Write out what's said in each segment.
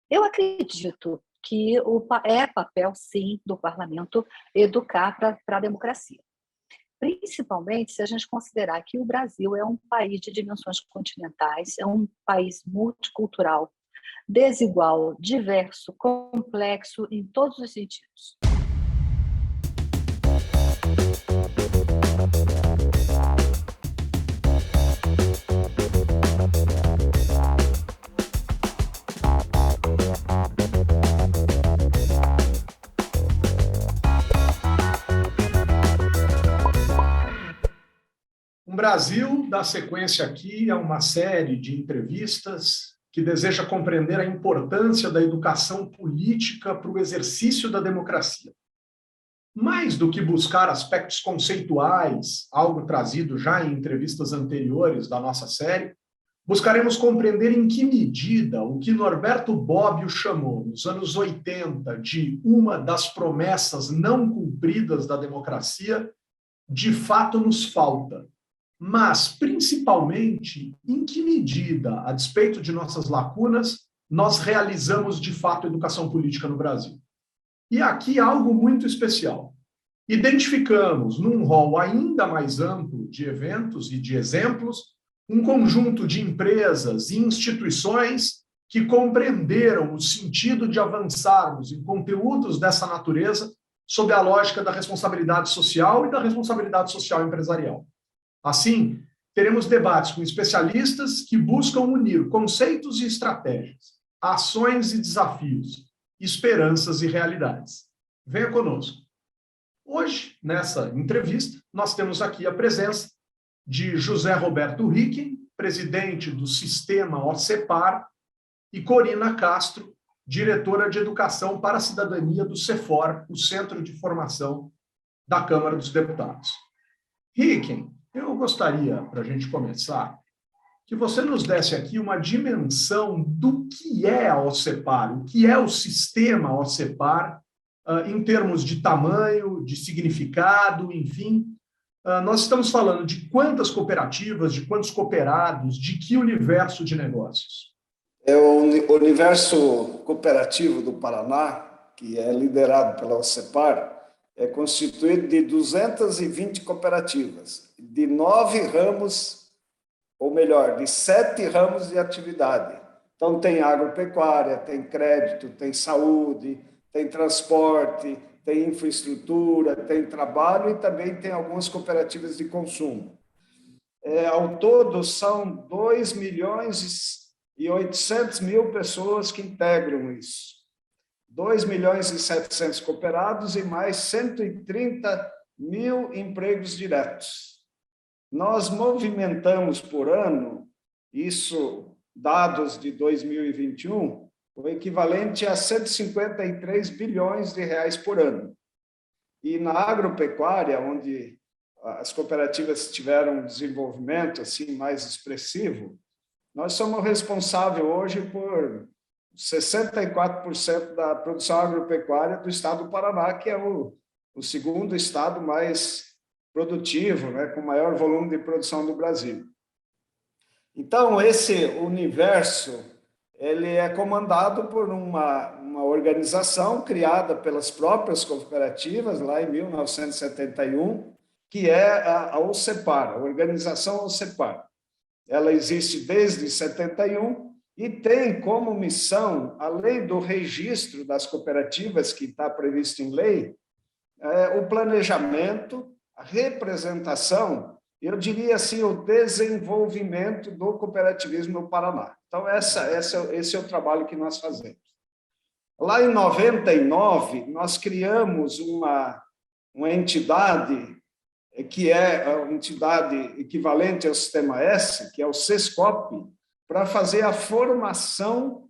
Eu acredito que é papel, sim, do parlamento educar para a democracia. Principalmente se a gente considerar que o Brasil é um país de dimensões continentais, é um país multicultural, desigual, diverso, complexo em todos os sentidos. O Brasil dá sequência aqui a uma série de entrevistas que deseja compreender a importância da educação política para o exercício da democracia. Mais do que buscar aspectos conceituais, algo trazido já em entrevistas anteriores da nossa série, buscaremos compreender em que medida o que Norberto Bobbio chamou, nos anos 80, de uma das promessas não cumpridas da democracia, de fato nos falta. Mas, principalmente, em que medida, a despeito de nossas lacunas, nós realizamos, de fato, educação política no Brasil. E aqui algo muito especial. Identificamos, num rol ainda mais amplo de eventos e de exemplos, um conjunto de empresas e instituições que compreenderam o sentido de avançarmos em conteúdos dessa natureza sob a lógica da responsabilidade social e da responsabilidade social empresarial. Assim, teremos debates com especialistas que buscam unir conceitos e estratégias, ações e desafios, esperanças e realidades. Venha conosco. Hoje, nessa entrevista, nós temos aqui a presença de José Roberto Hicken, presidente do Sistema OCEPAR, e Corina Castro, diretora de Educação para a Cidadania do CEFOR, o Centro de Formação da Câmara dos Deputados. Hicken, eu gostaria, para a gente começar, que você nos desse aqui uma dimensão do que é a OCEPAR, o que é o sistema OCEPAR, em termos de tamanho, de significado, enfim. Nós estamos falando de quantas cooperativas, de quantos cooperados, de que universo de negócios? O universo cooperativo do Paraná, que é liderado pela OCEPAR, é constituído de 220 cooperativas, de 9 ramos, ou melhor, de 7 ramos de atividade. Então, tem agropecuária, tem crédito, tem saúde, tem transporte, tem infraestrutura, tem trabalho e também tem algumas cooperativas de consumo. Ao todo, são 2.800.000 pessoas que integram isso. 2.700.000 cooperados e mais 130.000 empregos diretos. Nós movimentamos por ano, isso dados de 2021, o equivalente a 153 bilhões de reais por ano. E na agropecuária, onde as cooperativas tiveram um desenvolvimento assim mais expressivo, nós somos responsáveis hoje por 64% da produção agropecuária do estado do Paraná, que é o segundo estado mais produtivo, né, com maior volume de produção do Brasil. Então, esse universo ele é comandado por uma organização criada pelas próprias cooperativas, lá em 1971, que é a OCEPAR, a Organização OCEPAR. Ela existe desde 71 e tem como missão, além do registro das cooperativas, que está previsto em lei, o planejamento, a representação, eu diria assim, o desenvolvimento do cooperativismo no Paraná. Então, esse é o trabalho que nós fazemos. Lá em 99, nós criamos uma entidade que é a entidade equivalente ao Sistema S, que é o SESCOP, para fazer a formação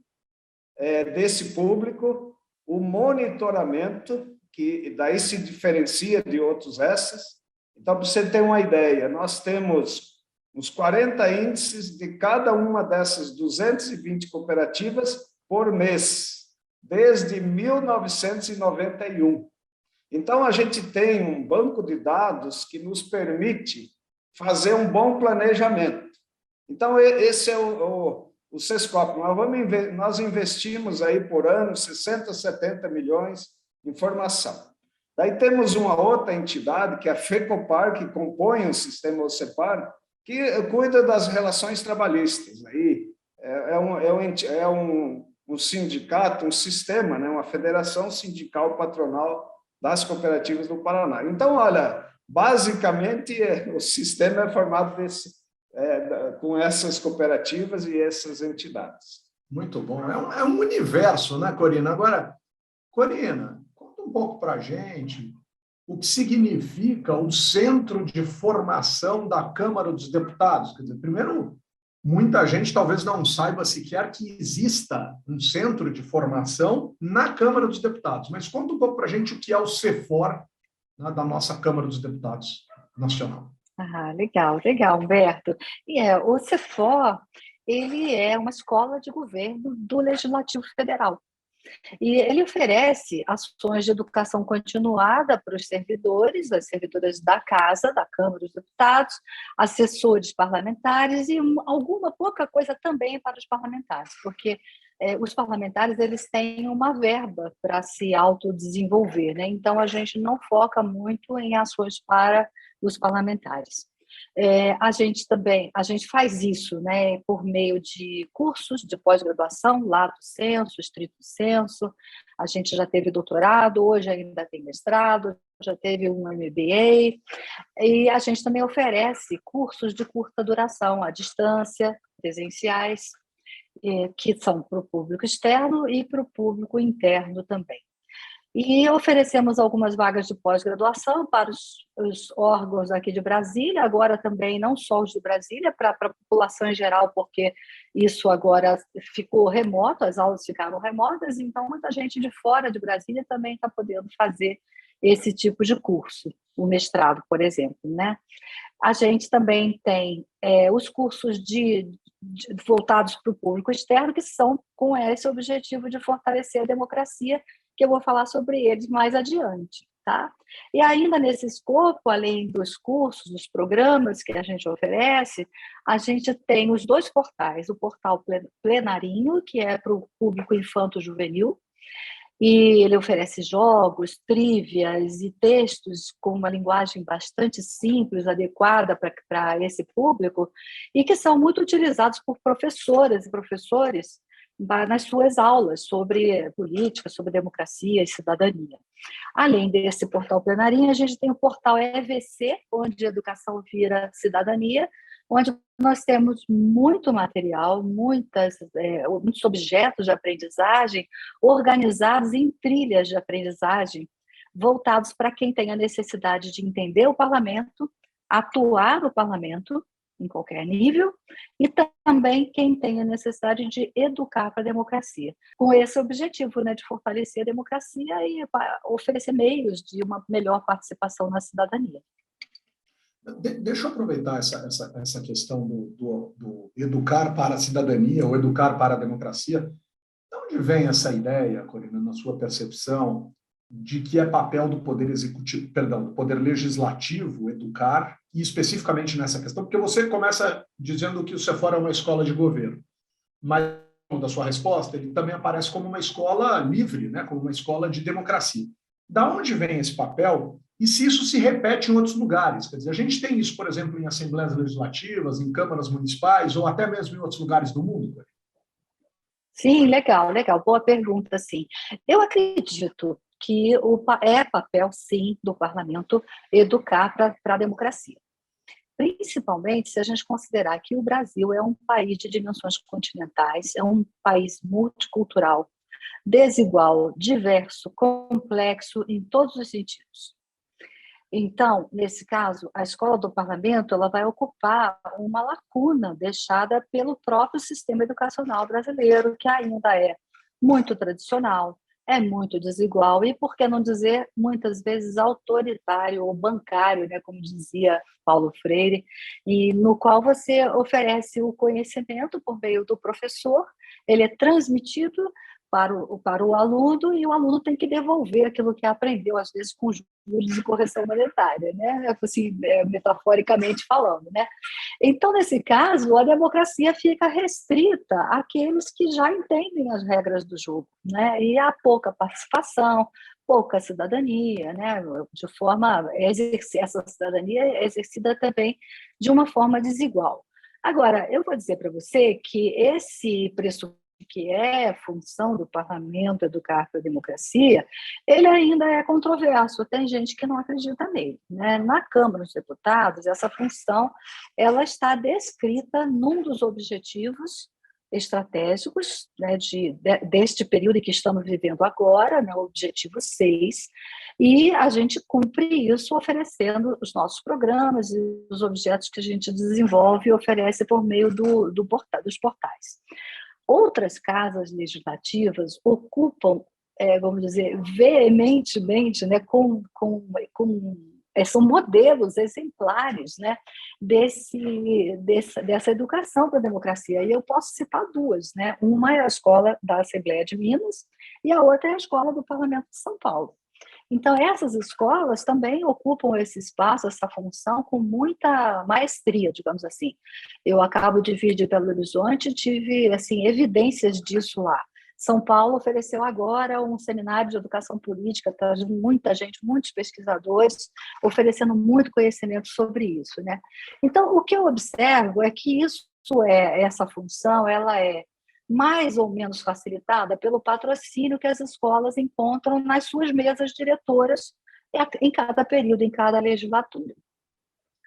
desse público, o monitoramento, que daí se diferencia de outros S's. Então, para você ter uma ideia, nós temos uns 40 índices de cada uma dessas 220 cooperativas por mês, desde 1991. Então, a gente tem um banco de dados que nos permite fazer um bom planejamento. Então, esse é o o Sescop. Nós investimos aí por ano 60, 70 milhões em formação. Daí temos uma outra entidade, que é a FECOPAR, que compõe o sistema OCEPAR, que cuida das relações trabalhistas. Aí é um sindicato, um sistema, né? Uma federação sindical patronal das cooperativas do Paraná. Então, olha, basicamente, o sistema é formado com essas cooperativas e essas entidades. Muito bom. É um universo, né, Corina? Agora, Corina, conta um pouco para a gente o que significa o Centro de Formação da Câmara dos Deputados. Quer dizer, primeiro, muita gente talvez não saiba sequer que exista um centro de formação na Câmara dos Deputados, mas conta um pouco para a gente o que é o CEFOR, né, da nossa Câmara dos Deputados Nacional. Legal, Humberto. O CEFOR, ele é uma escola de governo do Legislativo Federal. E ele oferece ações de educação continuada para os servidores, as servidoras da Casa, da Câmara dos Deputados, assessores parlamentares e alguma pouca coisa também para os parlamentares, porque os parlamentares eles têm uma verba para se autodesenvolver, né? Então a gente não foca muito em ações para os parlamentares. A gente faz isso, né, por meio de cursos de pós-graduação, lato sensu, estrito sensu. A gente já teve doutorado, hoje ainda tem mestrado, já teve um MBA, e a gente também oferece cursos de curta duração, à distância, presenciais, que são para o público externo e para o público interno também. E oferecemos algumas vagas de pós-graduação para os órgãos aqui de Brasília, agora também não só os de Brasília, para a população em geral, porque isso agora ficou remoto, as aulas ficaram remotas, então muita gente de fora de Brasília também está podendo fazer esse tipo de curso, o mestrado, por exemplo, né? A gente também tem os cursos voltados para o público externo, que são com esse objetivo de fortalecer a democracia, que eu vou falar sobre eles mais adiante, tá? E ainda nesse escopo, além dos cursos, dos programas que a gente oferece, a gente tem os 2 portais, o portal Plenarinho, que é para o público infanto-juvenil, e ele oferece jogos, trívias e textos com uma linguagem bastante simples, adequada para esse público, e que são muito utilizados por professoras e professores nas suas aulas sobre política, sobre democracia e cidadania. Além desse portal Plenarinho, a gente tem o portal EVC, onde educação vira cidadania, onde nós temos muito material, muitos objetos de aprendizagem organizados em trilhas de aprendizagem, voltados para quem tem a necessidade de entender o parlamento, atuar no parlamento, em qualquer nível, e também quem tem a necessidade de educar para a democracia, com esse objetivo, né, de fortalecer a democracia e oferecer meios de uma melhor participação na cidadania. Deixa eu aproveitar essa questão do educar para a cidadania ou educar para a democracia. De onde vem essa ideia, Corina, na sua percepção, de que é papel do poder executivo, do poder legislativo educar, e especificamente nessa questão, porque você começa dizendo que o CEFOR é uma escola de governo, mas da sua resposta, ele também aparece como uma escola livre, né, como uma escola de democracia. Da onde vem esse papel e se isso se repete em outros lugares? Quer dizer, a gente tem isso, por exemplo, em assembleias legislativas, em câmaras municipais ou até mesmo em outros lugares do mundo? Sim, legal. Boa pergunta, sim. Eu acredito que é papel, sim, do parlamento educar para a democracia. Principalmente se a gente considerar que o Brasil é um país de dimensões continentais, é um país multicultural, desigual, diverso, complexo em todos os sentidos. Então, nesse caso, a escola do parlamento ela vai ocupar uma lacuna deixada pelo próprio sistema educacional brasileiro, que ainda é muito tradicional, é muito desigual e, por que não dizer, muitas vezes autoritário ou bancário, né, como dizia Paulo Freire, e no qual você oferece o conhecimento por meio do professor, ele é transmitido, para o aluno, e o aluno tem que devolver aquilo que aprendeu, às vezes com juros e correção monetária, né? Assim, metaforicamente falando, né? Então, nesse caso, a democracia fica restrita àqueles que já entendem as regras do jogo, né? E há pouca participação, pouca cidadania, né? De forma essa cidadania é exercida também de uma forma desigual. Agora, eu vou dizer para você que esse pressuposto que é função do parlamento educar para a democracia, ele ainda é controverso, tem gente que não acredita nele, né? Na Câmara dos Deputados, essa função ela está descrita num dos objetivos estratégicos, né, deste período que estamos vivendo agora, né, o objetivo 6, e a gente cumpre isso oferecendo os nossos programas e os objetos que a gente desenvolve e oferece por meio dos portais. Outras casas legislativas ocupam, vamos dizer, veementemente, né, são modelos exemplares, né, dessa educação para a democracia. E eu posso citar duas, né? Uma é a escola da Assembleia de Minas e a outra é a escola do Parlamento de São Paulo. Então, essas escolas também ocupam esse espaço, essa função, com muita maestria, digamos assim. Eu acabo de vir de Belo Horizonte e tive assim, evidências disso lá. São Paulo ofereceu agora um seminário de educação política, traz muita gente, muitos pesquisadores, oferecendo muito conhecimento sobre isso, né? Então, o que eu observo é que essa função, ela é mais ou menos facilitada pelo patrocínio que as escolas encontram nas suas mesas diretoras em cada período, em cada legislatura.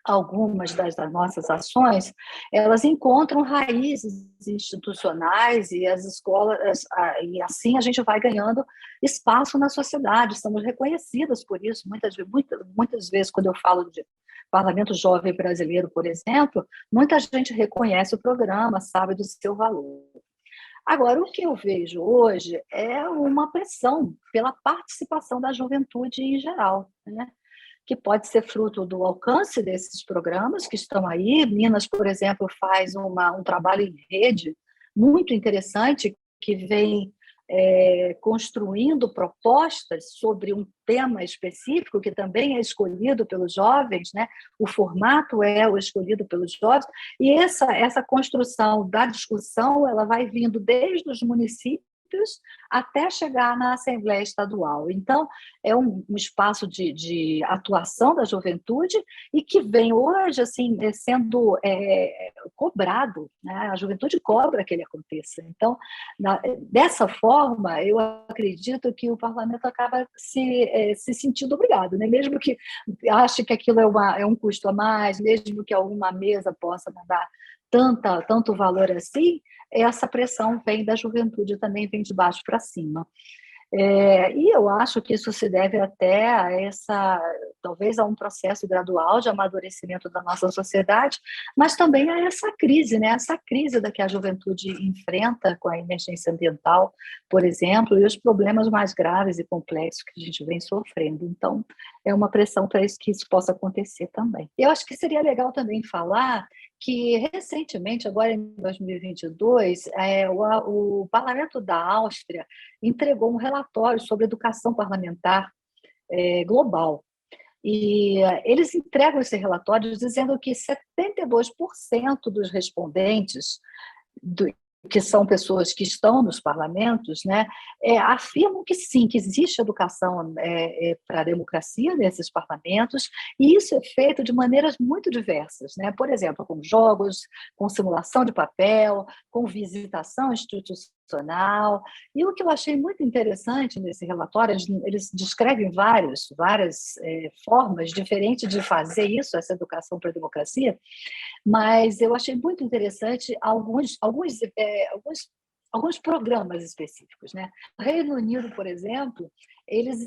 Algumas das nossas ações, elas encontram raízes institucionais e as escolas, e assim a gente vai ganhando espaço na sociedade, somos reconhecidas por isso. Muitas vezes, quando eu falo de Parlamento Jovem Brasileiro, por exemplo, muita gente reconhece o programa, sabe do seu valor. Agora, o que eu vejo hoje é uma pressão pela participação da juventude em geral, né? Que pode ser fruto do alcance desses programas que estão aí. Minas, por exemplo, faz um trabalho em rede muito interessante que vem construindo propostas sobre um tema específico que também é escolhido pelos jovens, né? O formato é o escolhido pelos jovens, e essa construção da discussão ela vai vindo desde os municípios até chegar na Assembleia Estadual. Então, é um espaço de atuação da juventude e que vem hoje assim, sendo cobrado, né? A juventude cobra que ele aconteça. Então, dessa forma, eu acredito que o parlamento acaba se sentindo obrigado, né? Mesmo que ache que aquilo é um custo a mais, mesmo que alguma mesa possa dar tanto valor assim, essa pressão vem da juventude, também vem de baixo para cima. E eu acho que isso se deve até talvez a um processo gradual de amadurecimento da nossa sociedade, mas também a essa crise, né? Essa crise da que a juventude enfrenta com a emergência ambiental, por exemplo, e os problemas mais graves e complexos que a gente vem sofrendo. Então, é uma pressão para que isso possa acontecer também. Eu acho que seria legal também falar que, recentemente, agora em 2022, o Parlamento da Áustria entregou um relatório sobre educação parlamentar global. E eles entregam esse relatório dizendo que 72% dos respondentes, que são pessoas que estão nos parlamentos, né, afirmam que sim, que existe educação para a democracia nesses parlamentos, e isso é feito de maneiras muito diversas, né? Por exemplo, com jogos, com simulação de papel, com visitação institucional. E o que eu achei muito interessante nesse relatório, eles descrevem várias formas diferentes de fazer isso, essa educação para a democracia, mas eu achei muito interessante alguns programas específicos, né? No Reino Unido, por exemplo, eles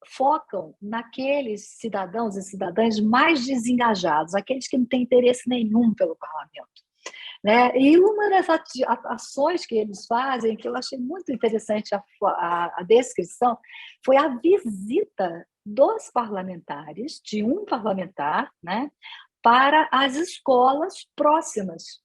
focam naqueles cidadãos e cidadãs mais desengajados, aqueles que não têm interesse nenhum pelo parlamento, né? E uma das ações que eles fazem, que eu achei muito interessante a descrição, foi a visita dos parlamentares, de um parlamentar, né, para as escolas próximas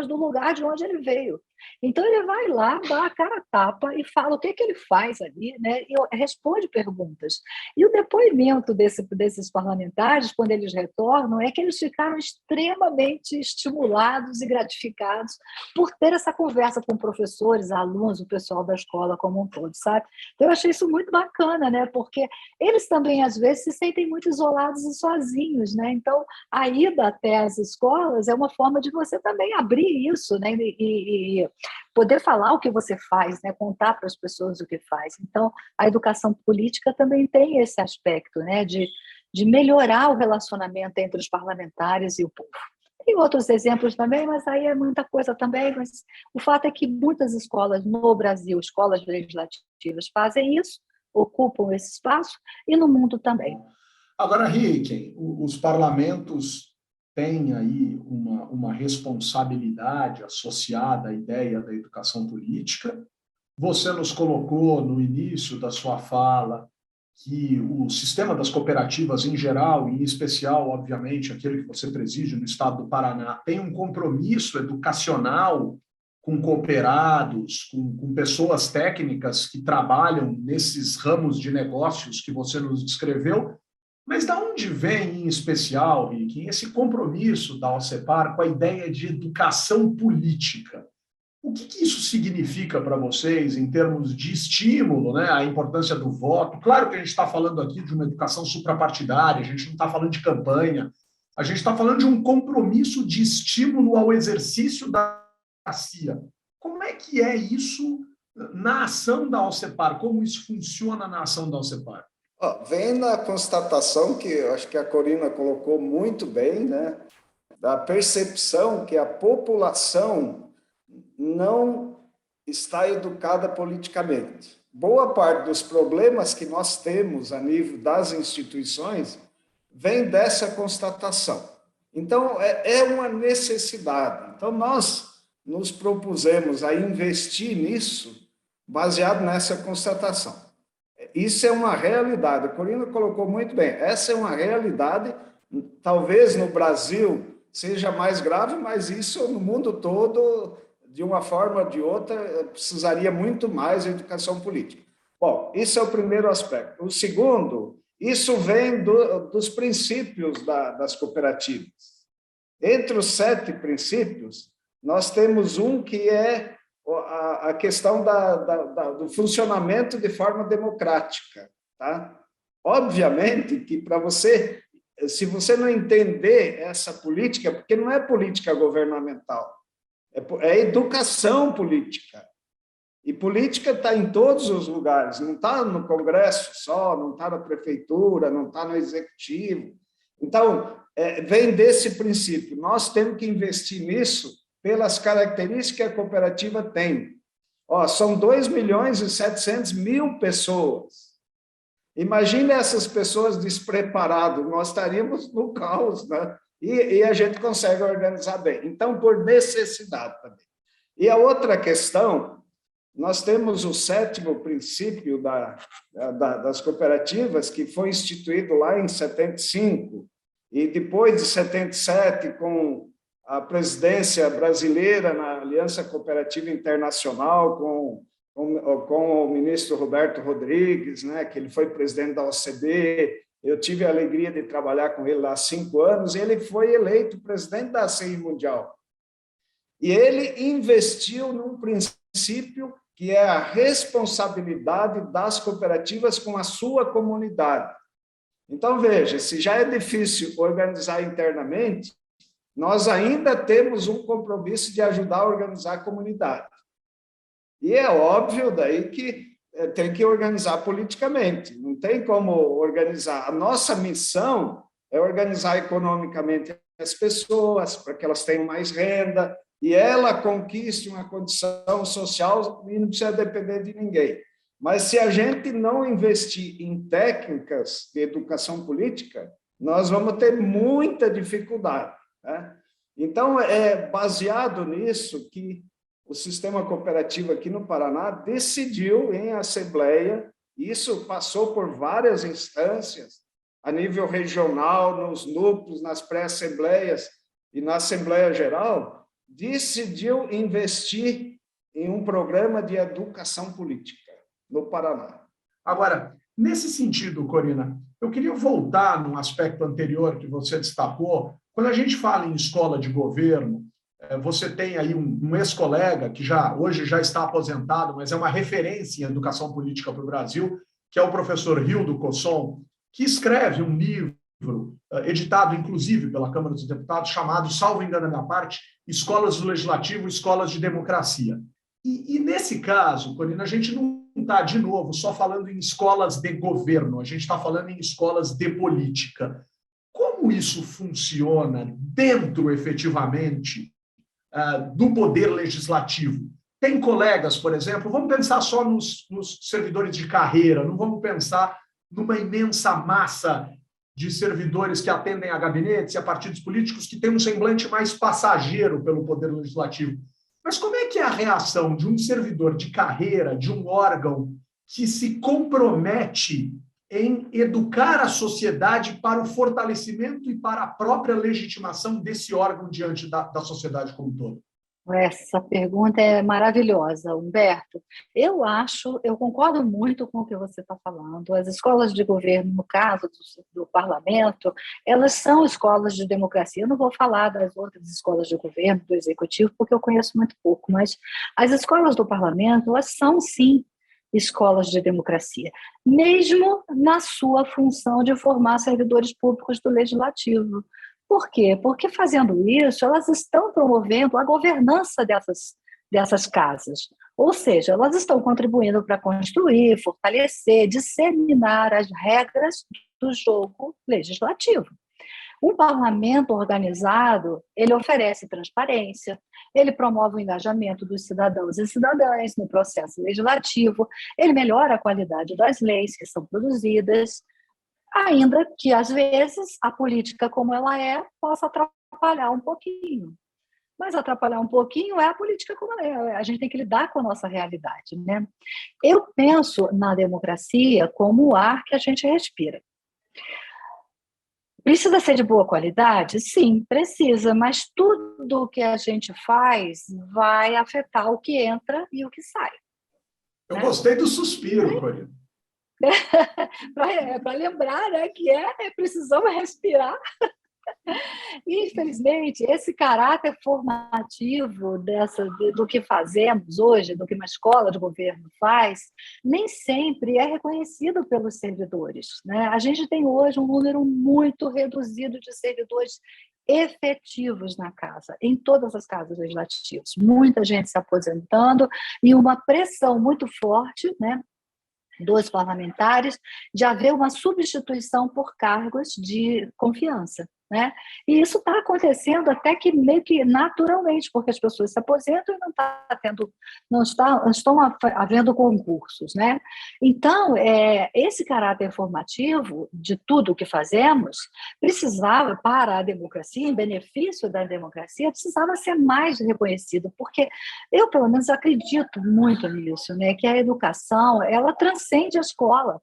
do lugar de onde ele veio. Então, ele vai lá, dá a cara a tapa e fala o que ele faz ali, né? E responde perguntas. E o depoimento desses parlamentares, quando eles retornam, é que eles ficaram extremamente estimulados e gratificados por ter essa conversa com professores, alunos, o pessoal da escola como um todo, sabe? Então, eu achei isso muito bacana, né? Porque eles também, às vezes, se sentem muito isolados e sozinhos, né? Então, a ida até as escolas é uma forma de você também abrir isso, né? E poder falar o que você faz, né? Contar para as pessoas o que faz. Então, a educação política também tem esse aspecto, né? De melhorar o relacionamento entre os parlamentares e o povo. Tem outros exemplos também, mas aí é muita coisa também. Mas o fato é que muitas escolas no Brasil, escolas legislativas, fazem isso, ocupam esse espaço, e no mundo também. Agora, Ricken, os parlamentos têm aí uma responsabilidade associada à ideia da educação política. Você nos colocou no início da sua fala que o sistema das cooperativas em geral, e em especial, obviamente, aquele que você preside no estado do Paraná, tem um compromisso educacional com cooperados, com pessoas técnicas que trabalham nesses ramos de negócios que você nos descreveu. Mas de onde vem, em especial, Rick, esse compromisso da Alcepar com a ideia de educação política? O que isso significa para vocês em termos de estímulo, né, à importância do voto? Claro que a gente está falando aqui de uma educação suprapartidária, a gente não está falando de campanha, a gente está falando de um compromisso de estímulo ao exercício da democracia. Como é que é isso na ação da Alcepar? Como isso funciona na ação da Alcepar? Vem na constatação que eu acho que a Corina colocou muito bem, né, da percepção que a população não está educada politicamente. Boa parte dos problemas que nós temos a nível das instituições vem dessa constatação. Então, é uma necessidade. Então, nós nos propusemos a investir nisso baseado nessa constatação. Isso é uma realidade. A Corina colocou muito bem. Essa é uma realidade, talvez no Brasil seja mais grave, mas isso no mundo todo, de uma forma ou de outra, precisaria muito mais de educação política. Bom, isso é o primeiro aspecto. O segundo, isso vem dos princípios das cooperativas. Entre os 7 princípios, nós temos um que é a questão do funcionamento de forma democrática. Tá? Obviamente que para você, se você não entender essa política, porque não é política governamental, é educação política. E política está em todos os lugares, não está no Congresso só, não está na prefeitura, não está no executivo. Então, vem desse princípio. Nós temos que investir nisso pelas características que a cooperativa tem. São 2.700.000 pessoas. Imagina essas pessoas despreparadas, nós estaríamos no caos, né? E a gente consegue organizar bem. Então, por necessidade também. E a outra questão, nós temos o 7º princípio das cooperativas, que foi instituído lá em 75, e depois de 77, com a presidência brasileira na Aliança Cooperativa Internacional, com o ministro Roberto Rodrigues, né, que ele foi presidente da OCDE. Eu tive a alegria de trabalhar com ele lá há 5 anos, e ele foi eleito presidente da CI Mundial. E ele investiu num princípio que é a responsabilidade das cooperativas com a sua comunidade. Então, veja, se já é difícil organizar internamente, nós ainda temos um compromisso de ajudar a organizar a comunidade. E é óbvio daí que tem que organizar politicamente, não tem como organizar. A nossa missão é organizar economicamente as pessoas, para que elas tenham mais renda, e ela conquiste uma condição social e não precisa depender de ninguém. Mas se a gente não investir em técnicas de educação política, nós vamos ter muita dificuldade, né? Então, é baseado nisso que o sistema cooperativo aqui no Paraná decidiu em assembleia, isso passou por várias instâncias, a nível regional, nos núcleos, nas pré-assembleias e na Assembleia Geral, decidiu investir em um programa de educação política no Paraná. Agora, nesse sentido, Corina, eu queria voltar num aspecto anterior que você destacou. Quando a gente fala em escola de governo, você tem aí um ex-colega que hoje já está aposentado, mas é uma referência em educação política para o Brasil, que é o professor Hildo Cosson, que escreve um livro, editado inclusive pela Câmara dos Deputados, chamado, salvo engano da minha parte, Escolas do Legislativo, Escolas de Democracia. E nesse caso, Corina, a gente não está, de novo, só falando em escolas de governo, a gente está falando em escolas de política. Como isso funciona dentro, efetivamente, do poder legislativo? Tem colegas, por exemplo, vamos pensar só nos servidores de carreira, não vamos pensar numa imensa massa de servidores que atendem a gabinetes e a partidos políticos que têm um semblante mais passageiro pelo poder legislativo. Mas como é que é a reação de um servidor de carreira, de um órgão que se compromete em educar a sociedade para o fortalecimento e para a própria legitimação desse órgão diante da sociedade como um todo? Essa pergunta é maravilhosa, Humberto. Eu concordo muito com o que você está falando. As escolas de governo, no caso do parlamento, elas são escolas de democracia. Eu não vou falar das outras escolas de governo, do executivo, porque eu conheço muito pouco, mas as escolas do parlamento, elas são, sim, escolas de democracia, mesmo na sua função de formar servidores públicos do legislativo. Por quê? Porque fazendo isso, elas estão promovendo a governança dessas casas. Ou seja, elas estão contribuindo para construir, fortalecer, disseminar as regras do jogo legislativo. Um parlamento organizado, ele oferece transparência, ele promove o engajamento dos cidadãos e cidadãs no processo legislativo, ele melhora a qualidade das leis que são produzidas, ainda que, às vezes, a política como ela possa atrapalhar um pouquinho. Mas atrapalhar um pouquinho é a política como ela é. A gente tem que lidar com a nossa realidade, né? Eu penso na democracia como o ar que a gente respira. Precisa ser de boa qualidade? Sim, precisa, mas tudo o que a gente faz vai afetar o que entra e o que sai. Eu gostei do suspiro, Corina. Para lembrar, né, que precisamos respirar. Infelizmente, esse caráter formativo do que fazemos hoje, do que uma escola de governo faz, nem sempre é reconhecido pelos servidores, né? A gente tem hoje um número muito reduzido de servidores efetivos na casa, em todas as casas legislativas. Muita gente se aposentando e uma pressão muito forte, né, dos parlamentares, de haver uma substituição por cargos de confiança, né? E isso está acontecendo até que meio que naturalmente, porque as pessoas se aposentam e não estão havendo concursos, né? Então, esse caráter formativo de tudo o que fazemos precisava, para a democracia, em benefício da democracia, precisava ser mais reconhecido, porque eu, pelo menos, acredito muito nisso, né? Que a educação, ela transcende a escola.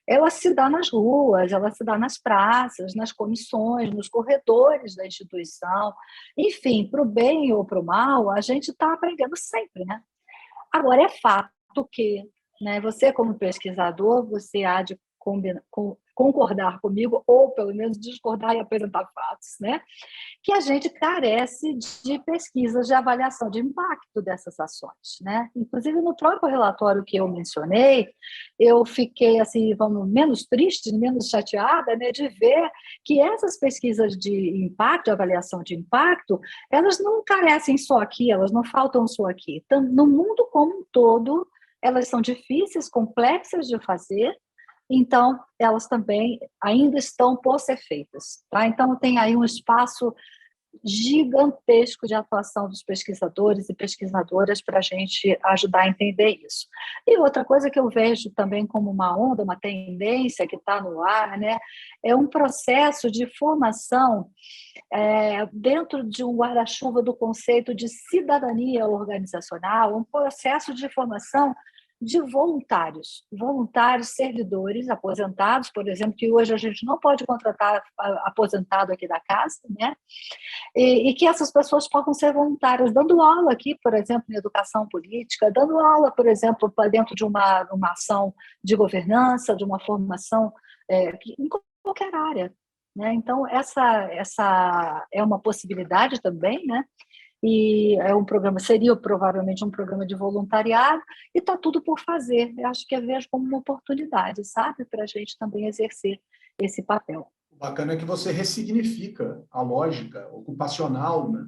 Ela se dá nas ruas, ela se dá nas praças, nas comissões, nos corredores da instituição. Enfim, para o bem ou para o mal, a gente está aprendendo sempre, né? Agora, é fato que, né, você, como pesquisador, você há de concordar comigo, ou pelo menos discordar e apresentar fatos, né? Que a gente carece de pesquisas de avaliação de impacto dessas ações, né? Inclusive, no próprio relatório que eu mencionei, eu fiquei assim, menos triste, menos chateada, né, de ver que essas pesquisas de impacto, de avaliação de impacto, elas não carecem só aqui, elas não faltam só aqui. No mundo como um todo, elas são difíceis, complexas de fazer, então elas também ainda estão por ser feitas, tá? Então tem aí um espaço gigantesco de atuação dos pesquisadores e pesquisadoras para a gente ajudar a entender isso. E outra coisa que eu vejo também como uma onda, uma tendência que está no ar, né, é um processo de formação dentro de um guarda-chuva do conceito de cidadania organizacional, um processo de formação de voluntários, servidores, aposentados, por exemplo, que hoje a gente não pode contratar aposentado aqui da casa, né? E que essas pessoas possam ser voluntárias, dando aula aqui, por exemplo, em educação política, dando aula, por exemplo, dentro de uma ação de governança, de uma formação em qualquer área, né? Então, essa é uma possibilidade também, né? E seria provavelmente um programa de voluntariado, e está tudo por fazer. Eu acho que vejo como uma oportunidade, sabe, para a gente também exercer esse papel. O bacana é que você ressignifica a lógica ocupacional, né,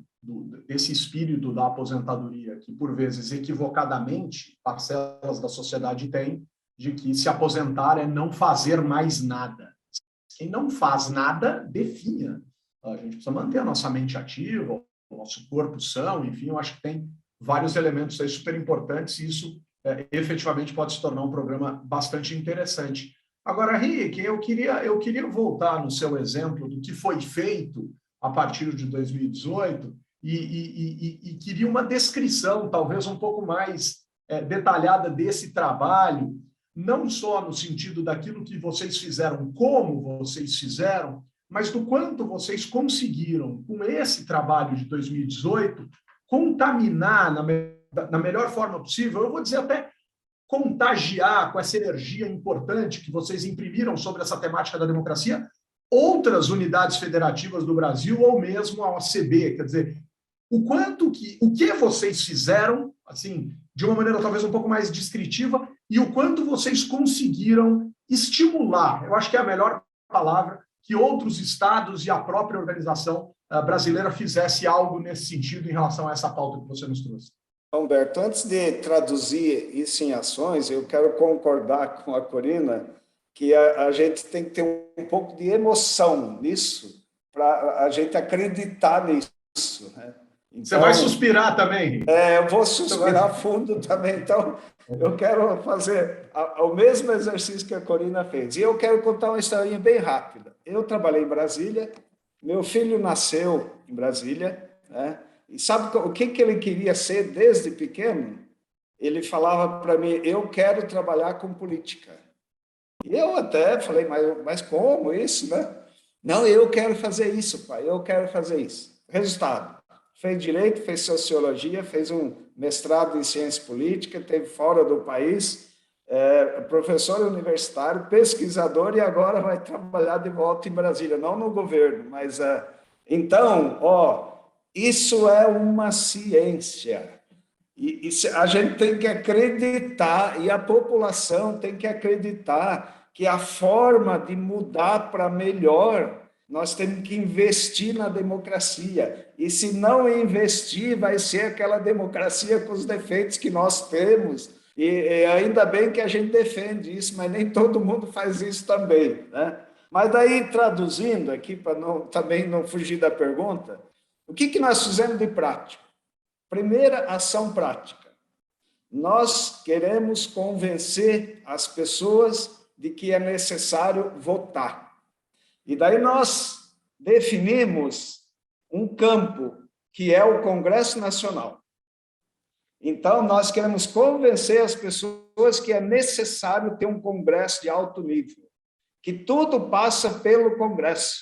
desse espírito da aposentadoria, que por vezes equivocadamente parcelas da sociedade têm, de que se aposentar é não fazer mais nada. Quem não faz nada, definha. A gente precisa manter a nossa mente ativa, o nosso corpo são, enfim, eu acho que tem vários elementos aí super importantes, e isso efetivamente pode se tornar um programa bastante interessante. Agora, Rick, eu queria voltar no seu exemplo do que foi feito a partir de 2018 e queria uma descrição, talvez um pouco mais detalhada desse trabalho, não só no sentido daquilo que vocês fizeram, como vocês fizeram, mas do quanto vocês conseguiram, com esse trabalho de 2018, contaminar na melhor forma possível, eu vou dizer até contagiar com essa energia importante que vocês imprimiram sobre essa temática da democracia, outras unidades federativas do Brasil ou mesmo a OCB, quer dizer, o que vocês fizeram, assim, de uma maneira talvez um pouco mais descritiva, e o quanto vocês conseguiram estimular, eu acho que é a melhor palavra, que outros estados e a própria organização brasileira fizesse algo nesse sentido em relação a essa pauta que você nos trouxe. Humberto, antes de traduzir isso em ações, eu quero concordar com a Corina que a gente tem que ter um pouco de emoção nisso, para a gente acreditar nisso, né? Então, você vai suspirar também? Eu vou suspirar fundo também, então eu quero fazer o mesmo exercício que a Corina fez. E eu quero contar uma historinha bem rápida. Eu trabalhei em Brasília, meu filho nasceu em Brasília, né? E sabe o que ele queria ser desde pequeno? Ele falava para mim, eu quero trabalhar com política. E eu até falei, mas como isso, né? Não, eu quero fazer isso, pai, eu quero fazer isso. Resultado, fez direito, fez sociologia, fez um mestrado em ciência política, esteve fora do país, professor universitário, pesquisador, e agora vai trabalhar de volta em Brasília, não no governo, mas... Então, isso é uma ciência. E a gente tem que acreditar, e a população tem que acreditar que a forma de mudar para melhor, nós temos que investir na democracia. E se não investir, vai ser aquela democracia com os defeitos que nós temos. E ainda bem que a gente defende isso, mas nem todo mundo faz isso também, né? Mas daí, traduzindo aqui, para também não fugir da pergunta, o que nós fizemos de prático? Primeira ação prática. Nós queremos convencer as pessoas de que é necessário votar. E daí nós definimos um campo, que é o Congresso Nacional. Então, nós queremos convencer as pessoas que é necessário ter um Congresso de alto nível, que tudo passa pelo Congresso.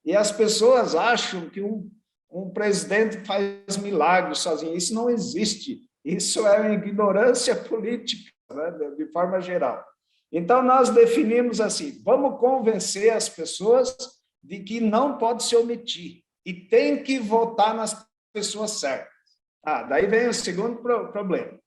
E as pessoas acham que um presidente faz milagres sozinho. Isso não existe. Isso é ignorância política, né, de forma geral. Então, nós definimos assim, vamos convencer as pessoas de que não pode se omitir e tem que votar nas pessoas certas. Daí vem o segundo problema.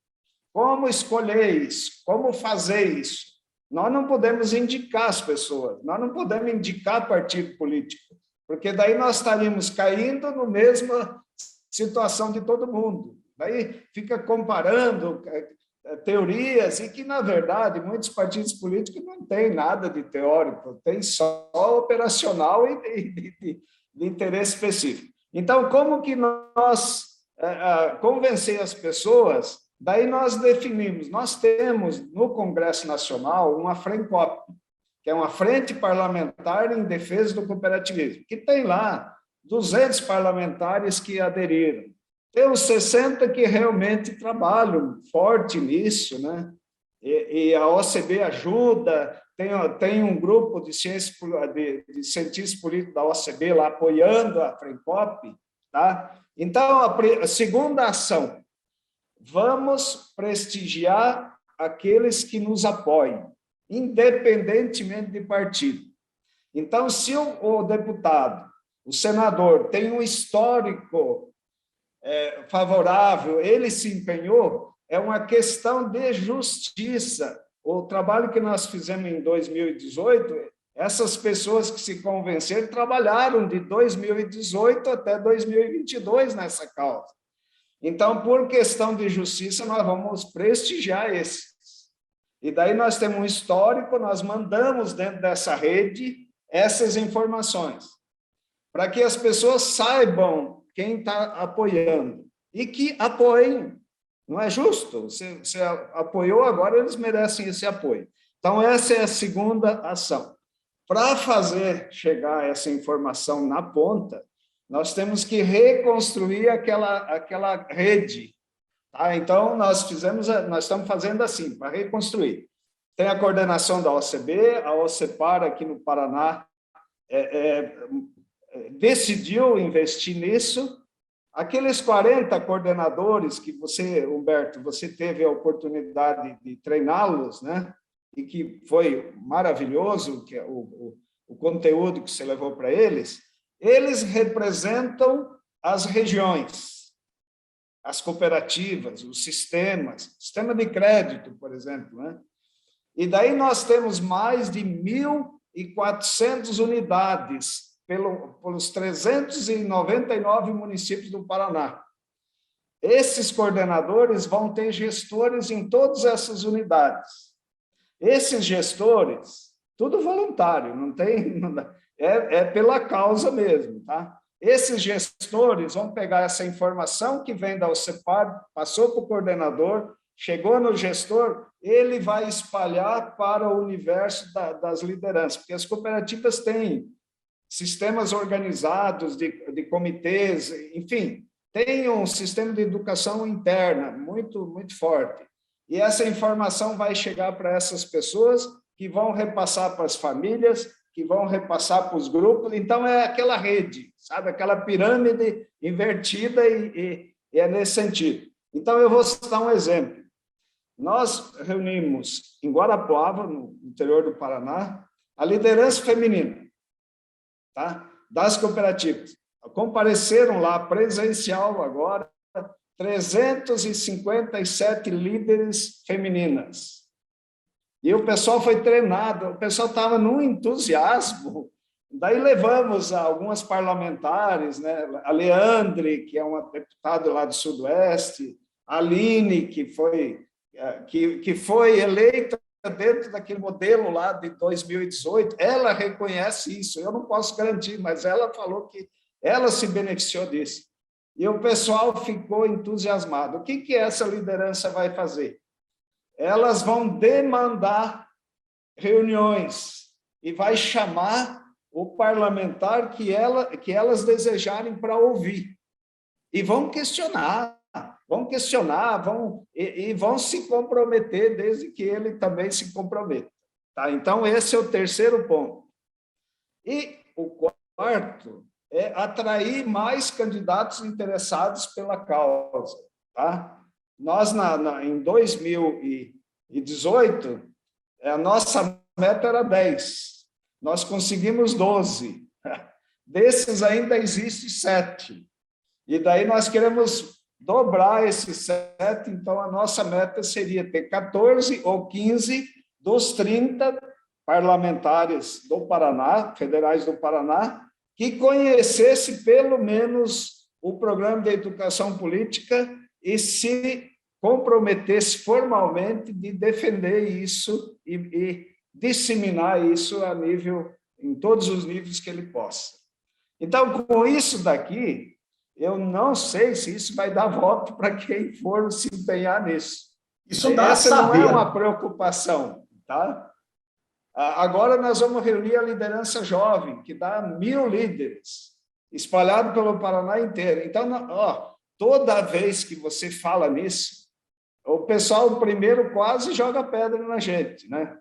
Como escolher isso? Como fazer isso? Nós não podemos indicar as pessoas, nós não podemos indicar partido político, porque daí nós estaríamos caindo na mesma situação de todo mundo. Daí fica comparando teorias e que, na verdade, muitos partidos políticos não têm nada de teórico, tem só operacional e de interesse específico. Então, como que nós convencer as pessoas? Daí nós definimos, nós temos no Congresso Nacional uma FRENCOP, que é uma Frente Parlamentar em Defesa do Cooperativismo, que tem lá 200 parlamentares que aderiram. Tem uns 60 que realmente trabalham forte nisso, né? e a OCB ajuda, tem um grupo de cientistas políticos da OCB lá apoiando a FRENCOP, tá? Então, a segunda ação, vamos prestigiar aqueles que nos apoiam, independentemente de partido. Então, se o deputado, o senador, tem um histórico favorável, ele se empenhou, é uma questão de justiça. O trabalho que nós fizemos em 2018, essas pessoas que se convenceram trabalharam de 2018 até 2022 nessa causa. Então, por questão de justiça, nós vamos prestigiar esses. E daí nós temos um histórico, nós mandamos dentro dessa rede essas informações, para que as pessoas saibam quem está apoiando e que apoiem. Não é justo? Você apoiou, agora eles merecem esse apoio. Então, essa é a segunda ação. Para fazer chegar essa informação na ponta, nós temos que reconstruir aquela rede. Tá? Então, nós estamos fazendo assim, para reconstruir. Tem a coordenação da OCB, a OCEPAR aqui no Paraná decidiu investir nisso. Aqueles 40 coordenadores que você, Humberto, você teve a oportunidade de treiná-los, né? E que foi maravilhoso que o conteúdo que você levou para eles representam as regiões, as cooperativas, os sistemas, sistema de crédito, por exemplo, né? E daí nós temos mais de 1.400 unidades pelos 399 municípios do Paraná. Esses coordenadores vão ter gestores em todas essas unidades. Esses gestores, tudo voluntário, é pela causa mesmo, tá? Esses gestores vão pegar essa informação que vem da OCEPAR, passou para o coordenador, chegou no gestor, ele vai espalhar para o universo das lideranças, porque as cooperativas têm sistemas organizados de comitês, enfim, tem um sistema de educação interna muito, muito forte. E essa informação vai chegar para essas pessoas que vão repassar para as famílias, que vão repassar para os grupos. Então, é aquela rede, sabe? Aquela pirâmide invertida e é nesse sentido. Então, eu vou citar um exemplo. Nós reunimos em Guarapuava, no interior do Paraná, a liderança feminina, tá? Das cooperativas. Compareceram lá presencial agora 357 líderes femininas. E o pessoal foi treinado, o pessoal estava num entusiasmo. Daí levamos algumas parlamentares, né? A Leandre, que é uma deputada lá do Sudoeste, a Aline, que foi eleita dentro daquele modelo lá de 2018, ela reconhece isso. Eu não posso garantir, mas ela falou que ela se beneficiou disso. E o pessoal ficou entusiasmado. O que essa liderança vai fazer? Elas vão demandar reuniões e vai chamar o parlamentar que elas desejarem para ouvir. E vão questionar, e vão se comprometer desde que ele também se comprometa. Tá? Então, esse é o terceiro ponto. E o quarto é atrair mais candidatos interessados pela causa. Tá? Nós, em 2018, a nossa meta era 10. Nós conseguimos 12. Desses ainda existem 7. E daí nós queremos dobrar esses 7, então a nossa meta seria ter 14 ou 15 dos 30 parlamentares do Paraná, federais do Paraná, que conhecesse pelo menos o programa de educação política e se comprometesse formalmente de defender isso e disseminar isso em todos os níveis que ele possa. Então, com isso daqui, eu não sei se isso vai dar voto para quem for se empenhar nisso. Isso dá Essa a saber. não é uma preocupação, tá? Agora nós vamos reunir a liderança jovem, que dá 1.000 líderes, espalhado pelo Paraná inteiro. Então, toda vez que você fala nisso, o pessoal primeiro quase joga pedra na gente, né?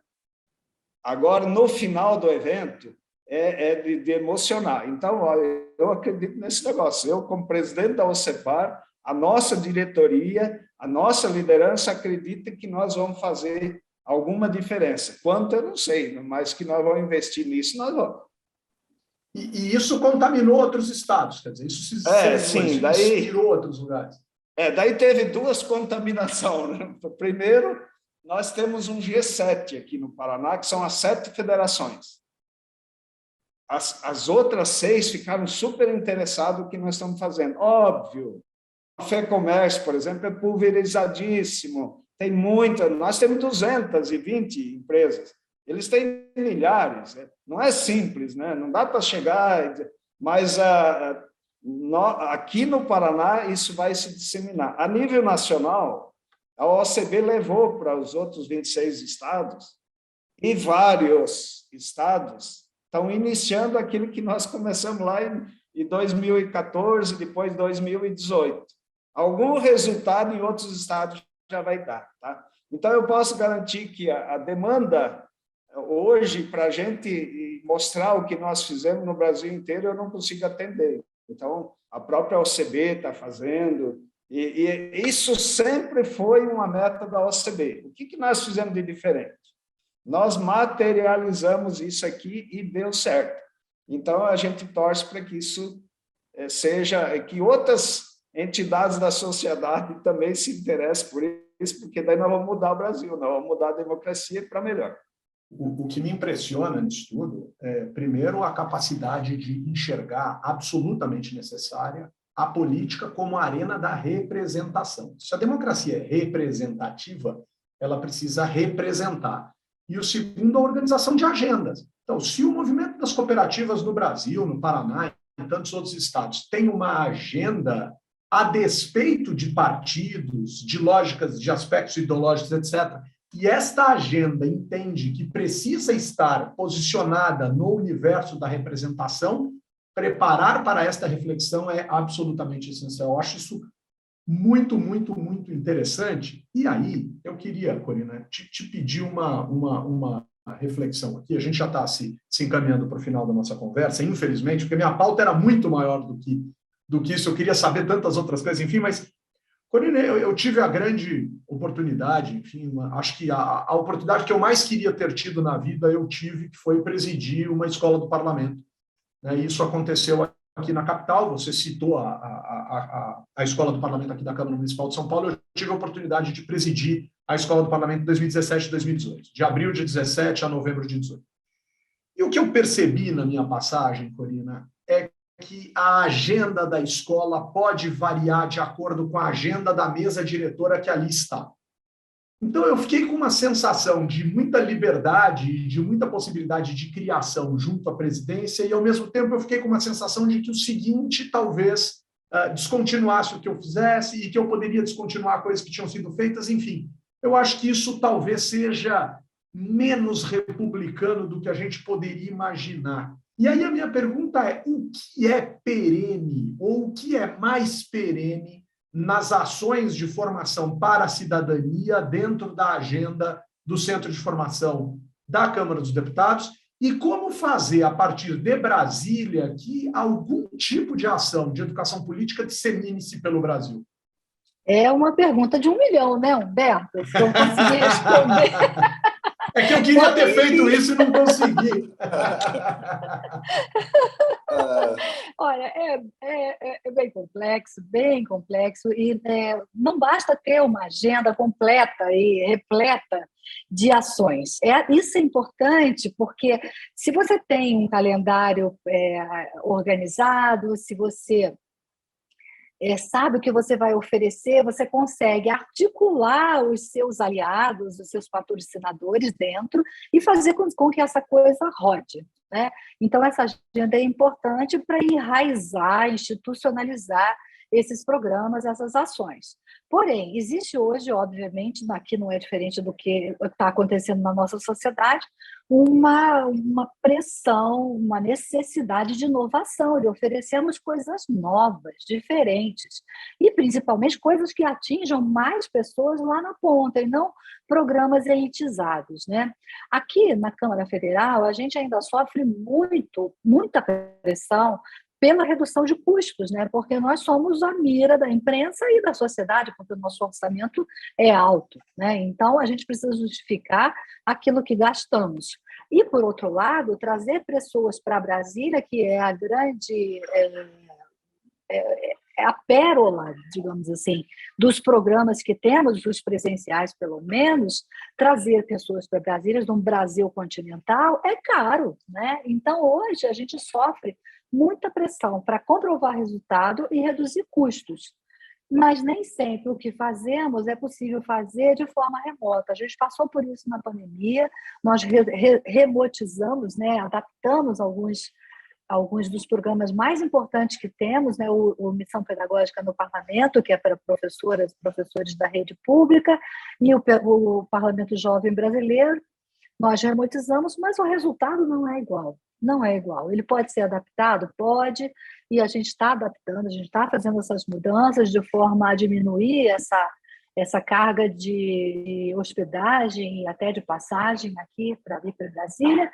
Agora, no final do evento, é de emocionar. Então, olha, eu acredito nesse negócio. Eu, como presidente da OCEPAR, a nossa diretoria, a nossa liderança acredita que nós vamos fazer alguma diferença. Quanto, eu não sei, mas que nós vamos investir nisso, nós vamos. E isso contaminou outros estados, quer dizer, isso inspirou outros lugares. Daí teve duas contaminações. Né? Primeiro, nós temos um G7 aqui no Paraná, que são as 7 federações. As outras 6 ficaram super interessadas no que nós estamos fazendo. Óbvio, a FEComércio, por exemplo, é pulverizadíssimo. Tem muita, nós temos 220 empresas. Eles têm milhares. Não é simples, né? Não dá para chegar, mas aqui no Paraná isso vai se disseminar. A nível nacional, a OCB levou para os outros 26 estados e vários estados estão iniciando aquilo que nós começamos lá em 2014, depois 2018. Algum resultado em outros estados já vai dar. Tá? Então, eu posso garantir que a demanda hoje, para a gente mostrar o que nós fizemos no Brasil inteiro, eu não consigo atender. Então, a própria OCB está fazendo, e isso sempre foi uma meta da OCB. O que nós fizemos de diferente? Nós materializamos isso aqui e deu certo. Então, a gente torce para que isso seja, que outras entidades da sociedade também se interessem por isso, porque daí nós vamos mudar o Brasil, nós vamos mudar a democracia para melhor. O que me impressiona nisso tudo é, primeiro, a capacidade de enxergar absolutamente necessária a política como a arena da representação. Se a democracia é representativa, ela precisa representar. E o segundo, a organização de agendas. Então, se o movimento das cooperativas no Brasil, no Paraná e em tantos outros estados tem uma agenda a despeito de partidos, de lógicas, de aspectos ideológicos, etc., e esta agenda entende que precisa estar posicionada no universo da representação, preparar para esta reflexão é absolutamente essencial. Eu acho isso muito, muito, muito interessante. E aí, eu queria, Corina, te pedir uma reflexão aqui. A gente já está se encaminhando para o final da nossa conversa, infelizmente, porque minha pauta era muito maior do que isso. Eu queria saber tantas outras coisas, enfim, mas Corina, eu tive a grande oportunidade, enfim, acho que a oportunidade que eu mais queria ter tido na vida, eu tive, que foi presidir uma escola do parlamento. E isso aconteceu aqui na capital, você citou a escola do parlamento aqui da Câmara Municipal de São Paulo, eu tive a oportunidade de presidir a escola do parlamento em 2017 e 2018, de abril de 17 a novembro de 18. E o que eu percebi na minha passagem, Corina, é que a agenda da escola pode variar de acordo com a agenda da mesa diretora que ali está. Então, eu fiquei com uma sensação de muita liberdade, de muita possibilidade de criação junto à presidência, e, ao mesmo tempo, eu fiquei com uma sensação de que o seguinte talvez descontinuasse o que eu fizesse e que eu poderia descontinuar coisas que tinham sido feitas, enfim. Eu acho que isso talvez seja menos republicano do que a gente poderia imaginar. E aí a minha pergunta é, o que é perene, ou o que é mais perene nas ações de formação para a cidadania dentro da agenda do Centro de Formação da Câmara dos Deputados, e como fazer, a partir de Brasília, que algum tipo de ação de educação política dissemine-se pelo Brasil? É uma pergunta de 1 milhão, né, Humberto? Se eu conseguir responder... É que eu queria ter feito isso e não consegui. Olha, é bem complexo, e não basta ter uma agenda completa e repleta de ações. Isso é importante, porque se você tem um calendário organizado, se você sabe o que você vai oferecer, você consegue articular os seus aliados, os seus patrocinadores dentro e fazer com que essa coisa rode. Né? Então, essa agenda é importante para enraizar, institucionalizar esses programas, essas ações. Porém, existe hoje, obviamente, aqui não é diferente do que está acontecendo na nossa sociedade, uma pressão, uma necessidade de inovação, de oferecermos coisas novas, diferentes, e principalmente coisas que atinjam mais pessoas lá na ponta, e não programas elitizados, né? Aqui na Câmara Federal, a gente ainda sofre muita pressão pela redução de custos, né? Porque nós somos a mira da imprensa e da sociedade, porque o nosso orçamento é alto, né? Então, a gente precisa justificar aquilo que gastamos. E, por outro lado, trazer pessoas para Brasília, que é a grande... é a pérola, digamos assim, dos programas que temos, dos presenciais pelo menos, trazer pessoas para Brasília, num Brasil continental, é caro, né? Então, hoje, a gente sofre muita pressão para comprovar resultado e reduzir custos. Mas nem sempre o que fazemos é possível fazer de forma remota. A gente passou por isso na pandemia, nós remotizamos, né? Adaptamos alguns dos programas mais importantes que temos, né, o Missão Pedagógica no Parlamento, que é para professoras e professores da rede pública, e o Parlamento Jovem Brasileiro, nós remotizamos, mas o resultado não é igual. Não é igual. Ele pode ser adaptado? Pode, e a gente está adaptando, a gente está fazendo essas mudanças de forma a diminuir essa carga de hospedagem e até de passagem aqui para vir para Brasília,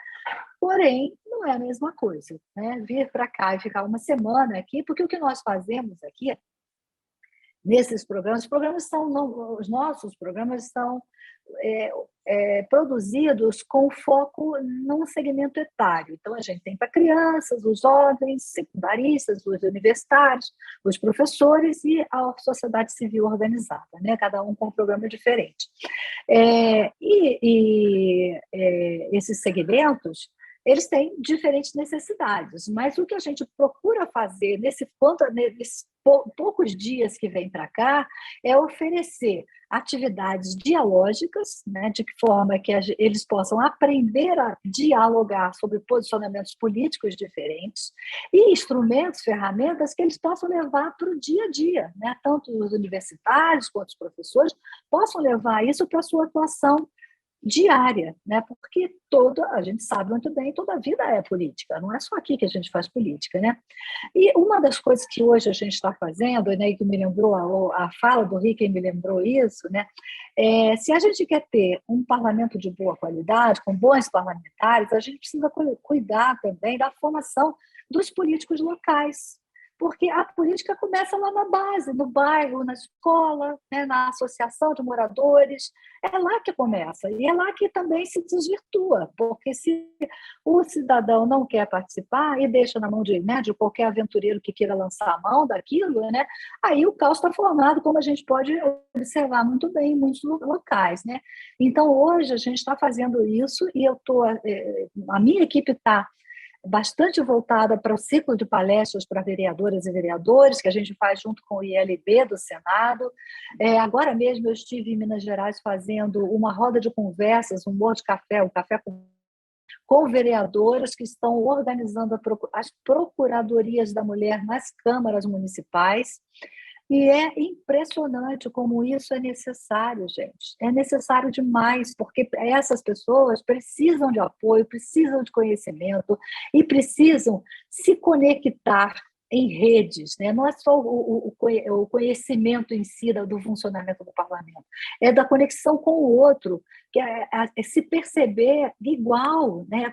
porém, não é a mesma coisa, né? Vir para cá e ficar uma semana aqui, porque o que nós fazemos aqui, nesses programas, os nossos programas são produzidos com foco num segmento etário. Então, a gente tem para crianças, os jovens, secundaristas, os universitários, os professores e a sociedade civil organizada, né? Cada um com um programa diferente. Esses segmentos, eles têm diferentes necessidades, mas o que a gente procura fazer nesses poucos dias que vem para cá é oferecer atividades dialógicas, né, de que forma que eles possam aprender a dialogar sobre posicionamentos políticos diferentes e instrumentos, ferramentas que eles possam levar para o dia a dia, né, tanto os universitários quanto os professores possam levar isso para a sua atuação diária, né? Porque a gente sabe muito bem, toda a vida é política, não é só aqui que a gente faz política, né? E uma das coisas que hoje a gente está fazendo, né, que me lembrou, a fala do Ricken me lembrou isso, né? Se a gente quer ter um parlamento de boa qualidade, com bons parlamentares, a gente precisa cuidar também da formação dos políticos locais, porque a política começa lá na base, no bairro, na escola, né, na associação de moradores, é lá que começa, e é lá que também se desvirtua, porque se o cidadão não quer participar e deixa na mão de qualquer aventureiro que queira lançar a mão daquilo, né, aí o caos está formado, como a gente pode observar muito bem em muitos locais, né? Então, hoje, a gente está fazendo isso, e a minha equipe está bastante voltada para o ciclo de palestras para vereadoras e vereadores, que a gente faz junto com o ILB do Senado. Agora mesmo eu estive em Minas Gerais fazendo uma roda de conversas, um morro de café, um café com vereadoras que estão organizando as procuradorias da mulher nas câmaras municipais. E é impressionante como isso é necessário, gente. É necessário demais, porque essas pessoas precisam de apoio, precisam de conhecimento e precisam se conectar em redes, né? Não é só o conhecimento em si do funcionamento do parlamento, é da conexão com o outro, que é se perceber igual, né?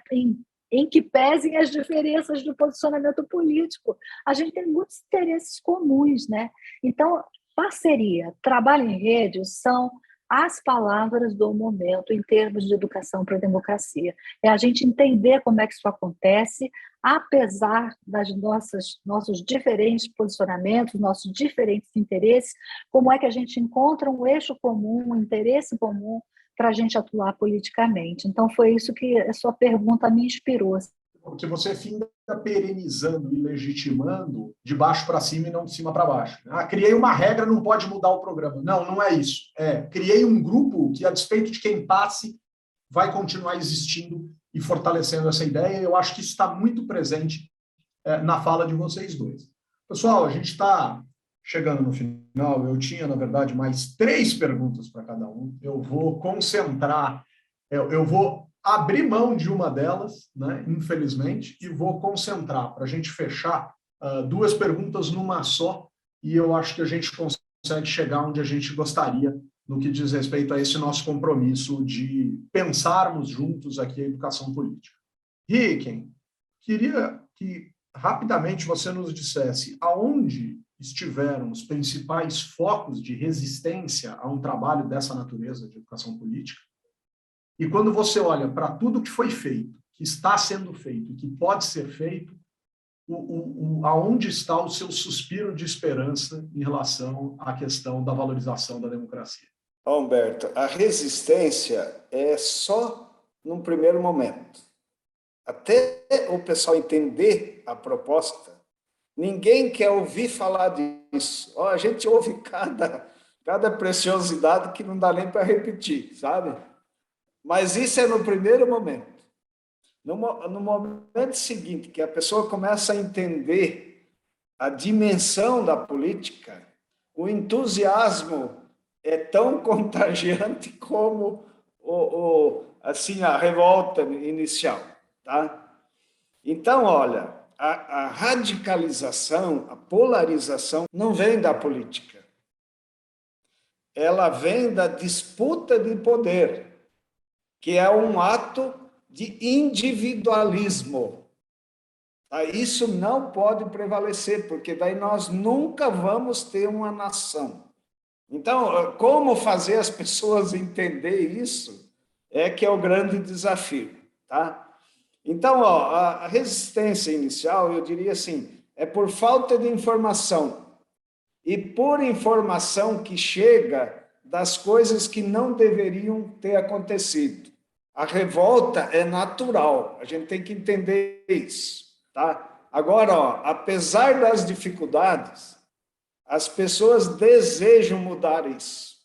Em que pesem as diferenças do posicionamento político. A gente tem muitos interesses comuns, né? Então, parceria, trabalho em rede são as palavras do momento em termos de educação para a democracia. É a gente entender como é que isso acontece, apesar das nossos diferentes posicionamentos, nossos diferentes interesses, como é que a gente encontra um eixo comum, um interesse comum, para a gente atuar politicamente. Então, foi isso que a sua pergunta me inspirou. Porque você fica perenizando e legitimando de baixo para cima e não de cima para baixo. Criei uma regra, não pode mudar o programa. Não, não é isso. Criei um grupo que, a despeito de quem passe, vai continuar existindo e fortalecendo essa ideia. Eu acho que isso está muito presente na fala de vocês dois. Pessoal, a gente está chegando no final, eu tinha, na verdade, mais 3 perguntas para cada um. Eu vou concentrar, eu vou abrir mão de uma delas, né, infelizmente, e vou concentrar para a gente fechar 2 perguntas numa só, e eu acho que a gente consegue chegar onde a gente gostaria no que diz respeito a esse nosso compromisso de pensarmos juntos aqui a educação política. Ricken, queria que rapidamente você nos dissesse aonde estiveram os principais focos de resistência a um trabalho dessa natureza de educação política. E quando você olha para tudo que foi feito, que está sendo feito e que pode ser feito, aonde está o seu suspiro de esperança em relação à questão da valorização da democracia? Humberto, a resistência é só num primeiro momento. Até o pessoal entender a proposta, ninguém quer ouvir falar disso. A gente ouve cada preciosidade que não dá nem para repetir, sabe? Mas isso é no primeiro momento. No momento seguinte, que a pessoa começa a entender a dimensão da política, o entusiasmo é tão contagiante como assim, a revolta inicial. Tá? Então, olha, a radicalização, a polarização não vem da política. Ela vem da disputa de poder, que é um ato de individualismo. Tá? Isso não pode prevalecer, porque daí nós nunca vamos ter uma nação. Então, como fazer as pessoas entender isso é que é o grande desafio. Tá? Então, a resistência inicial, eu diria assim, é por falta de informação e por informação que chega das coisas que não deveriam ter acontecido. A revolta é natural, a gente tem que entender isso. Tá? Agora, apesar das dificuldades, as pessoas desejam mudar isso.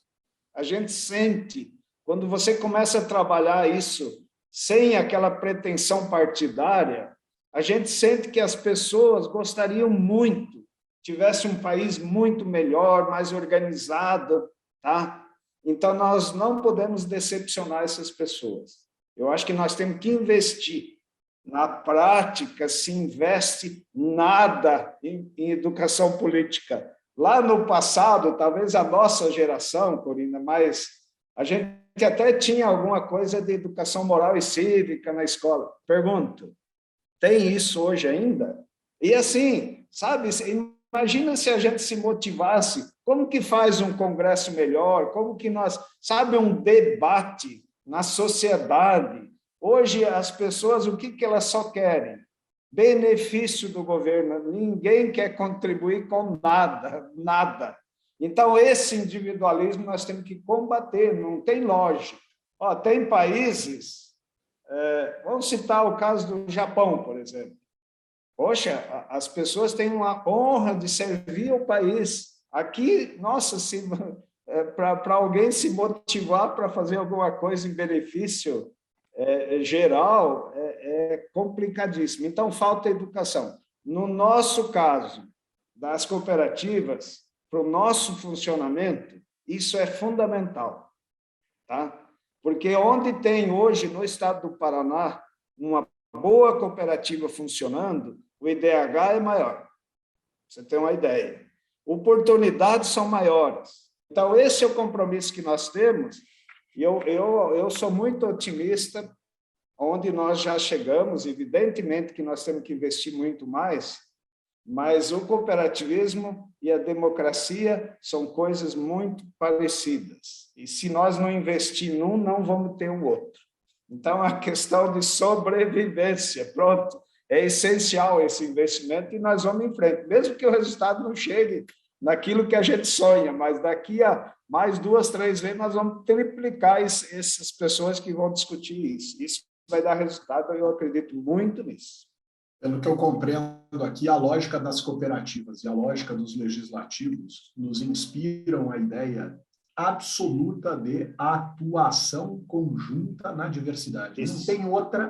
A gente sente, quando você começa a trabalhar isso sem aquela pretensão partidária, a gente sente que as pessoas gostariam muito, tivesse um país muito melhor, mais organizado, tá? Então, nós não podemos decepcionar essas pessoas. Eu acho que nós temos que investir. Na prática, se investe nada em educação política. Lá no passado, talvez a nossa geração, Corina, mas a gente até tinha alguma coisa de educação moral e cívica na escola. Pergunto, tem isso hoje ainda? E assim, sabe, imagina se a gente se motivasse, como que faz um congresso melhor, como que nós, sabe, um debate na sociedade. Hoje as pessoas, o que elas só querem? Benefício do governo, ninguém quer contribuir com nada, nada. Então, esse individualismo nós temos que combater, não tem lógica. Tem países, vamos citar o caso do Japão, por exemplo. Poxa, as pessoas têm uma honra de servir o país. Aqui, nossa, para alguém se motivar para fazer alguma coisa em benefício geral, é complicadíssimo. Então, falta educação. No nosso caso, das cooperativas, para o nosso funcionamento, isso é fundamental, tá? Porque onde tem hoje, no estado do Paraná, uma boa cooperativa funcionando, o IDH é maior. Você tem uma ideia. Oportunidades são maiores. Então, esse é o compromisso que nós temos, e eu sou muito otimista, onde nós já chegamos, evidentemente que nós temos que investir muito mais, mas o cooperativismo e a democracia são coisas muito parecidas. E se nós não investir num, não vamos ter um outro. Então, a questão de sobrevivência, pronto, é essencial esse investimento e nós vamos em frente, mesmo que o resultado não chegue naquilo que a gente sonha, mas daqui a mais 2, 3 vezes nós vamos triplicar essas pessoas que vão discutir isso. Isso vai dar resultado, eu acredito muito nisso. Pelo que eu compreendo aqui, a lógica das cooperativas e a lógica dos legislativos nos inspiram a ideia absoluta de atuação conjunta na diversidade. Isso.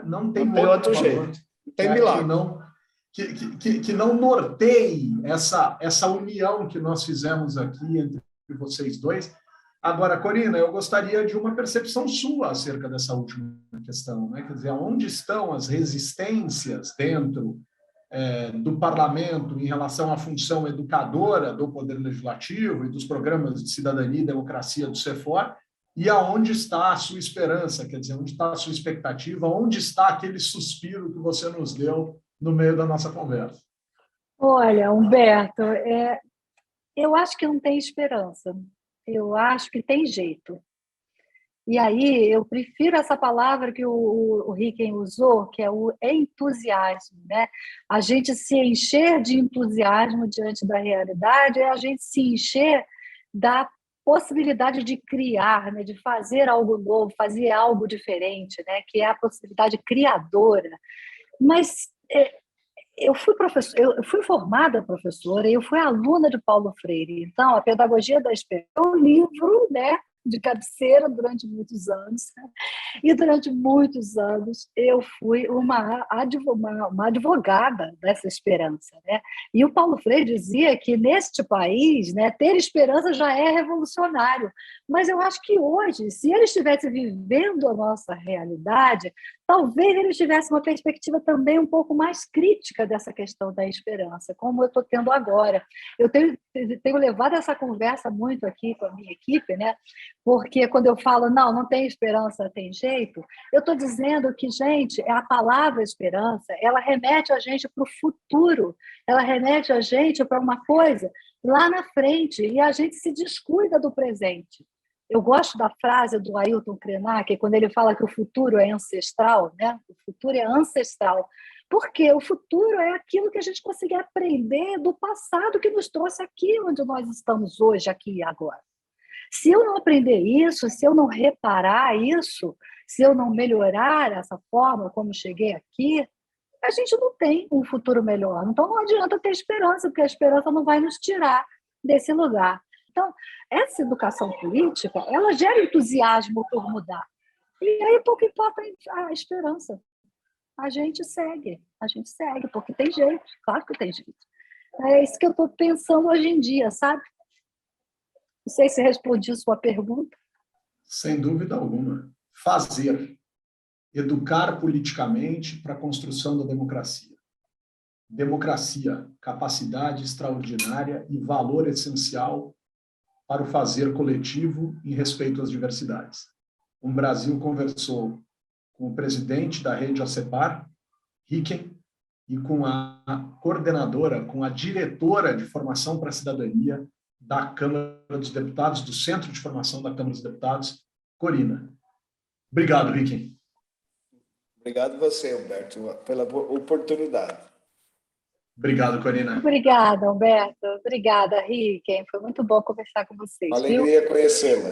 Não tem outro jeito. Não tem milagre. que não norteie essa união que nós fizemos aqui entre vocês dois. Agora, Corina, eu gostaria de uma percepção sua acerca dessa última questão, né? Quer dizer, onde estão as resistências dentro do parlamento em relação à função educadora do Poder Legislativo e dos programas de cidadania e democracia do CEFOR, e aonde está a sua esperança, quer dizer, onde está a sua expectativa, onde está aquele suspiro que você nos deu no meio da nossa conversa? Olha, Humberto, eu acho que não tem esperança. Eu acho que tem jeito. E aí eu prefiro essa palavra que o Ricken usou, que é o entusiasmo, né? A gente se encher de entusiasmo diante da realidade é a gente se encher da possibilidade de criar, né? De fazer algo novo, fazer algo diferente, né? Que é a possibilidade criadora. Mas eu fui formada professora e eu fui aluna de Paulo Freire. Então, a Pedagogia da Esperança é um livro, né, de cabeceira durante muitos anos. E durante muitos anos eu fui uma advogada dessa esperança, né? E o Paulo Freire dizia que neste país, né, ter esperança já é revolucionário. Mas eu acho que hoje, se ele estivesse vivendo a nossa realidade, talvez ele tivesse uma perspectiva também um pouco mais crítica dessa questão da esperança, como eu estou tendo agora. Eu tenho levado essa conversa muito aqui com a minha equipe, né? Porque quando eu falo, não tem esperança, tem jeito, eu estou dizendo que, gente, a palavra esperança, ela remete a gente para o futuro, ela remete a gente para uma coisa lá na frente, e a gente se descuida do presente. Eu gosto da frase do Ailton Krenak, quando ele fala que o futuro é ancestral, né? O futuro é ancestral, porque o futuro é aquilo que a gente consegue aprender do passado que nos trouxe aqui onde nós estamos hoje, aqui e agora. Se eu não aprender isso, se eu não reparar isso, se eu não melhorar essa forma como cheguei aqui, a gente não tem um futuro melhor. Então não adianta ter esperança, porque a esperança não vai nos tirar desse lugar. Então, essa educação política, ela gera entusiasmo por mudar. E aí pouco importa a esperança. A gente segue, porque tem jeito, claro que tem jeito. É isso que eu estou pensando hoje em dia, sabe? Não sei se respondi a sua pergunta. Sem dúvida alguma. Fazer. Educar politicamente para a construção da democracia. Democracia, capacidade extraordinária e valor essencial para o fazer coletivo em respeito às diversidades. O Brasil conversou com o presidente da rede ACEPAR, Ricken, e com a coordenadora, com a diretora de formação para a cidadania da Câmara dos Deputados, do Centro de Formação da Câmara dos Deputados, Corina. Obrigado, Ricken. Obrigado você, Humberto, pela oportunidade. Obrigado, Corina. Obrigada, Humberto. Obrigada, Ricken. Foi muito bom conversar com vocês. Uma alegria conhecê-la.